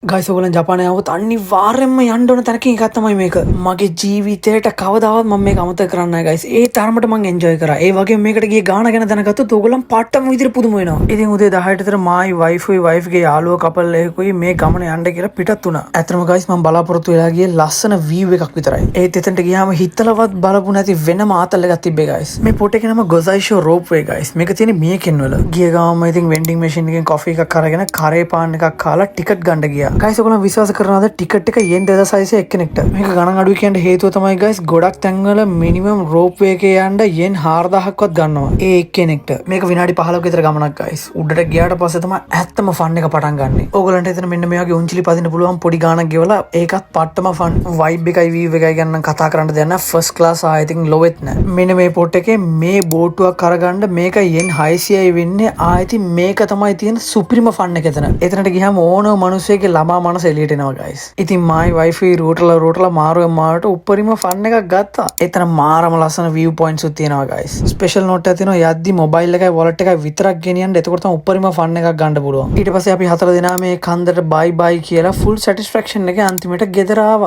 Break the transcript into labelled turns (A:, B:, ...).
A: Guys ඔයගොල්ලන් ජපානයේ આવුත් අනිවාර්යෙන්ම යන්න ඕන තැනකින් එකක් තමයි මේක. මගේ ජීවිතේට කවදාවත් මම මේක අමතක කරන්නේ නැහැ ගයිස්. ඒ තරමට මම එන්ජොයි කරා. ඒ වගේම මේකට ගියේ ගාන ගැන දැනගත්තොත් ඔයගොල්ලන් පාටම විදිහට පුදුම වෙනවා. ඉතින් උදේ 10ට විතර මායි වයිෆුයි වයිෆ්ගේ යාළුවෝ කපල් එකකුයි මේ ගමන යන්න කියලා පිටත් වුණා. ඇත්තටම ගයිස් මම බලාපොරොත්තු වෙලා ගියේ ලස්සන වීව් එකක් විතරයි. ඒත් එතනට ගියාම හිතලවත් බලපු නැති වෙනම ආතල් එකක් තිබ්බේ ගයිස්. මේ පොට එකේ නම ගොසයිෂෝ රෝප් වේ ගයිස්. මේක තියෙන්නේ මියකෙන් වල. ගිය ගාම ඉතින් වෙන්ඩින් මැෂින් එකෙන් කොෆි එකක් අරගෙන කරේ පාන් එකක් කාලා ටිකට් ගන්න ගියා. ගයිස් ඔයගොල්ලන් විශ්වාස කරනවාද ටිකට් එක යෙන් 2600 එක්කෙනෙක්ට. මේක ගණන් අඩුයි කියන්න හේතුව තමයි ගයිස් ගොඩක් තැන්වල මිනිමම් රෝප් වේ එකේ යන්න යෙන් 4000ක්වත් ගන්නවා. ඒ එක්කෙනෙක්ට. මේක විනාඩි 15ක විතර ගමනක් ගයිස්. උඩට ගියාට පස්සේ තමයි ඇත්තම ෆන් එක පටන් ගන්නෙ. ඕගොල්ලන්ට එතන මෙන්න මේ වගේ උන්චිලි පදින්න පුළුවන් පොඩි ගානක් ගෙවලා ඒකත් පට්ටම ෆන් වයිබ් එකයි වීව් එකයි ගන්න කතා කරන්න දෙයක් නෑ. ෆස්ට් ක්ලාස් ආයෙත් ලොවෙත් නෑ. මෙන්න මේ පොට් එකේ මේ බෝට්ටුවක් අරගන්න මේක යෙන් 600යි වෙන්නේ. ආයෙත් මේක තමයි තියෙන සුපිරිම ෆන් එක එතන. එතනට ගියාම ඕනම මිනිස්සෙක්ගේ ළමා මනස එළියට එනවා ගයිස්. ඉතින් මායි වයිෆයි රූටලා මාරුවෙන් මාරට උපරිම ෆන් එකක් ගත්තා. එතන මාරම ලස්සන view points උත් තියෙනවා ගයිස්. ස්පෙෂල් නෝට් එකක් තියෙනවා යද්දි මොබයිල් එකයි wallet එකයි විතරක් ගෙනියන්න. එතකොට තමයි උපරිම ෆන් එකක් ගන්න පුළුවන්. ඊට පස්සේ අපි 4 දෙනා මේ කන්දට බයි බයි කියලා full satisfaction එකේ අන්තිමට ගෙදර ආවා.